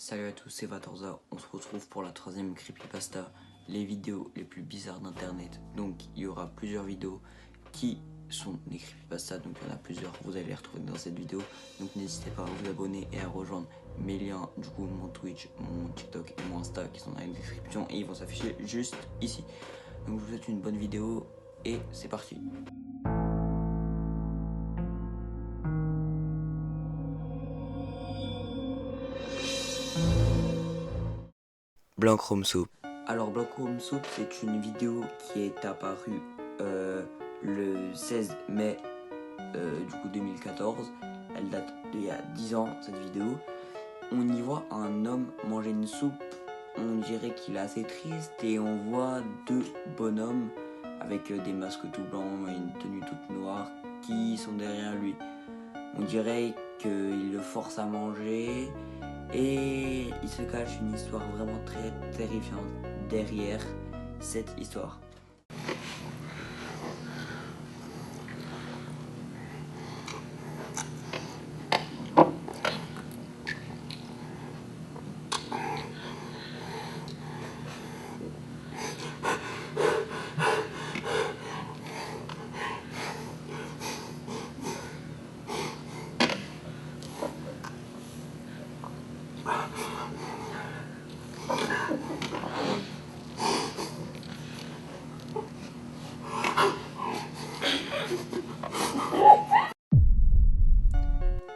Salut à tous, c'est Vatorza. On se retrouve pour la troisième creepypasta, les vidéos les plus bizarres d'internet. Donc il y aura plusieurs vidéos qui sont des creepypastas, donc il y en a plusieurs, vous allez les retrouver dans cette vidéo. Donc n'hésitez pas à vous abonner et à rejoindre mes liens, du coup mon Twitch, mon TikTok et mon Insta qui sont dans la description et ils vont s'afficher juste ici. Donc je vous souhaite une bonne vidéo et c'est parti. Blanc Chrome Soup. Alors Blanc Chrome Soup, c'est une vidéo qui est apparue le 16 mai 2014. Elle date d'il y a 10 ans cette vidéo. On y voit un homme manger une soupe. On dirait qu'il est assez triste et on voit deux bonhommes avec des masques tout blancs et une tenue toute noire qui sont derrière lui. On dirait qu'il le force à manger. Et il se cache une histoire vraiment très terrifiante derrière cette histoire.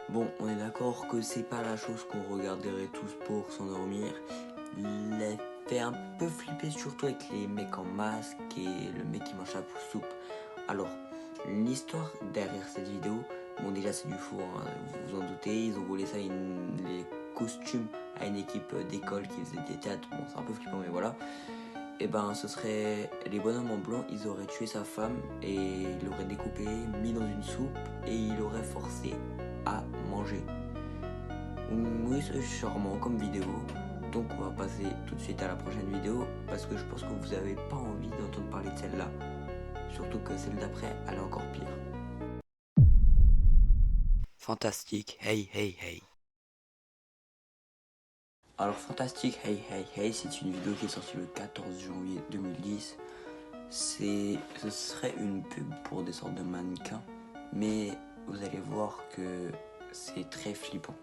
Bon, on est d'accord que c'est pas la chose qu'on regarderait tous pour s'endormir. Les fait un peu flipper, surtout avec les mecs en masque et le mec qui mange la soupe. Alors, l'histoire derrière cette vidéo, bon déjà c'est du faux, hein, vous vous en doutez, ils ont volé ça, les costumes à une équipe d'école qui faisait des théâtres, bon c'est un peu flippant mais voilà. Et ben ce serait les bonhommes en blanc, ils auraient tué sa femme et ils l'auraient découpé, mis dans une soupe et il l'aurait forcé à manger. Oui, c'est charmant comme vidéo. Donc on va passer tout de suite à la prochaine vidéo parce que je pense que vous n'avez pas envie d'entendre parler de celle-là. Surtout que celle d'après, elle est encore pire. Fantastique, hey hey hey. Alors Fantastique, hey hey hey, c'est une vidéo qui est sortie le 14 janvier 2010. Ce serait une pub pour des sortes de mannequins, mais vous allez voir que c'est très flippant.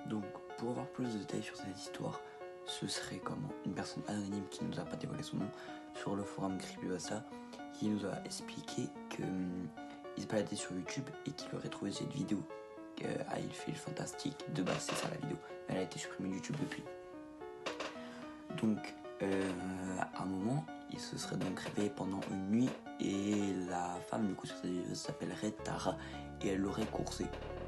Donc, pour avoir plus de détails sur cette histoire, ce serait comment une personne anonyme qui ne nous a pas dévoilé son nom sur le forum Creepypasta qui nous a expliqué qu'il se baladait sur YouTube et qu'il aurait trouvé cette vidéo à Il fait le fantastique. De base, c'est ça la vidéo, mais elle a été supprimée de YouTube depuis. Donc, à un moment, il se serait donc réveillé pendant une nuit et la femme, du coup, sur cette vidéo s'appellerait Tara et elle l'aurait coursé.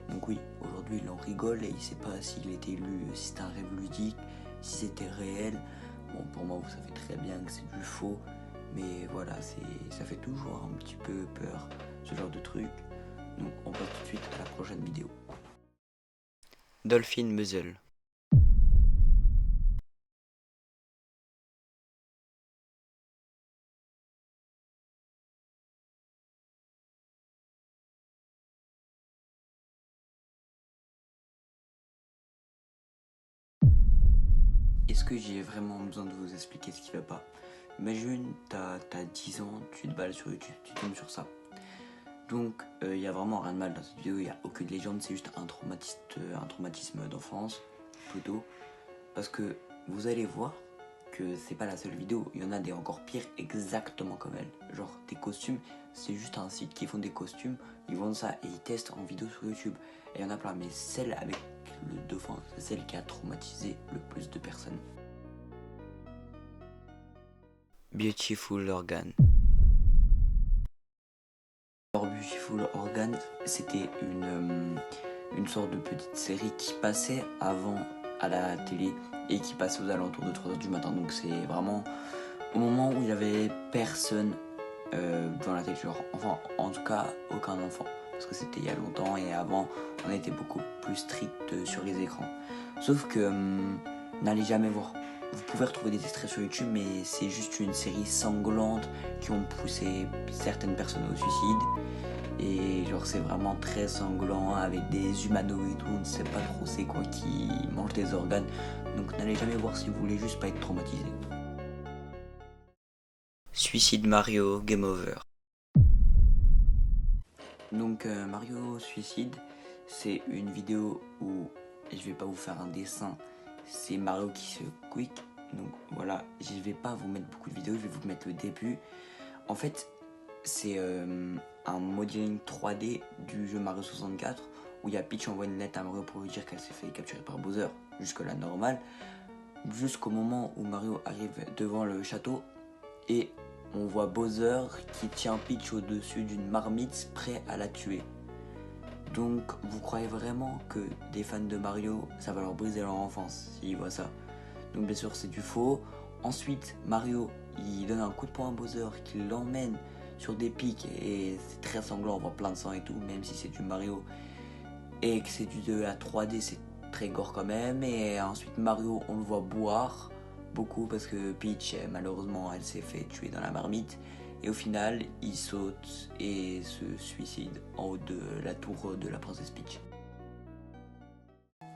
Donc oui, aujourd'hui il en rigole et il sait pas s'il était lu, si c'était un rêve ludique, si c'était réel. Bon, pour moi vous savez très bien que c'est du faux, mais voilà, ça fait toujours un petit peu peur, ce genre de truc. Donc on passe tout de suite à la prochaine vidéo. Dolphin Muzzle. Est-ce que j'ai vraiment besoin de vous expliquer ce qui va pas? Imagine, t'as 10 ans, tu te balades sur YouTube, tu tombes sur ça. Donc, il y a vraiment rien de mal dans cette vidéo, il n'y a aucune légende, c'est juste un traumatisme d'enfance, plutôt. Parce que vous allez voir que c'est pas la seule vidéo, il y en a des encore pires exactement comme elle. Genre, des costumes, c'est juste un site qui font des costumes, ils vendent ça et ils testent en vidéo sur YouTube. Et il y en a plein, mais celle avec le dauphin, c'est celle qui a traumatisé le plus de personnes. Beautiful Organ. Beautiful Organ, c'était une sorte de petite série qui passait avant à la télé et qui passait aux alentours de 3h du matin. Donc c'est vraiment au moment où il n'y avait personne dans la télé, enfin en tout cas aucun enfant. Parce que c'était il y a longtemps et avant on était beaucoup plus strict sur les écrans. Sauf que n'allez jamais voir. Vous pouvez retrouver des extraits sur YouTube, mais c'est juste une série sanglante qui ont poussé certaines personnes au suicide. Et genre c'est vraiment très sanglant avec des humanoïdes où on ne sait pas trop c'est quoi qui mange des organes. Donc n'allez jamais voir si vous voulez juste pas être traumatisé. Suicide Mario, game over. Donc Mario Suicide, c'est une vidéo où je vais pas vous faire un dessin, c'est Mario qui se quick. Donc voilà, je vais pas vous mettre beaucoup de vidéos, je vais vous mettre le début. En fait, c'est un modeling 3D du jeu Mario 64 où il y a Peach envoie une lettre à Mario pour lui dire qu'elle s'est fait capturer par Bowser. Jusque là normal, jusqu'au moment où Mario arrive devant le château et on voit Bowser qui tient Peach au-dessus d'une marmite prêt à la tuer. Donc vous croyez vraiment que des fans de Mario, ça va leur briser leur enfance s'ils voient ça? Donc bien sûr c'est du faux. Ensuite Mario il donne un coup de poing à Bowser qui l'emmène sur des pics et c'est très sanglant, on voit plein de sang et tout, même si c'est du Mario et que c'est de la 3D, c'est très gore quand même. Et ensuite Mario on le voit boire beaucoup parce que Peach malheureusement elle s'est fait tuer dans la marmite et au final il saute et se suicide en haut de la tour de la princesse Peach.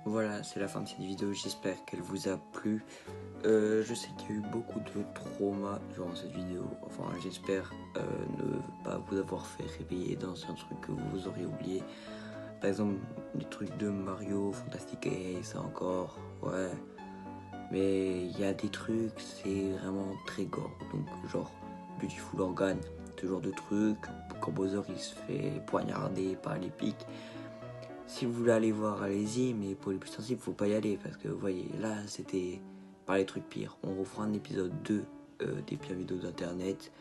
Voilà, c'est la fin de cette vidéo, j'espère qu'elle vous a plu. Je sais qu'il y a eu beaucoup de traumas durant cette vidéo, enfin j'espère ne pas vous avoir fait réveiller d'anciens trucs que vous auriez oubliés. Par exemple, des trucs de Mario, Fantastic Ace, encore, ouais. Mais il y a des trucs, c'est vraiment très gore. Donc, genre, Beautiful Organ, ce genre de trucs. Quand Bowser il se fait poignarder par les pics. Si vous voulez aller voir, allez-y. Mais pour les plus sensibles, faut pas y aller. Parce que, vous voyez, là, c'était par les trucs pires. On refera un épisode 2 des pires vidéos d'internet.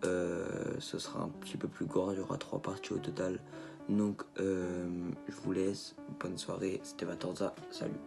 Ce sera un petit peu plus gore, il y aura 3 parties au total. Donc je vous laisse, bonne soirée, c'était Vatorza, salut.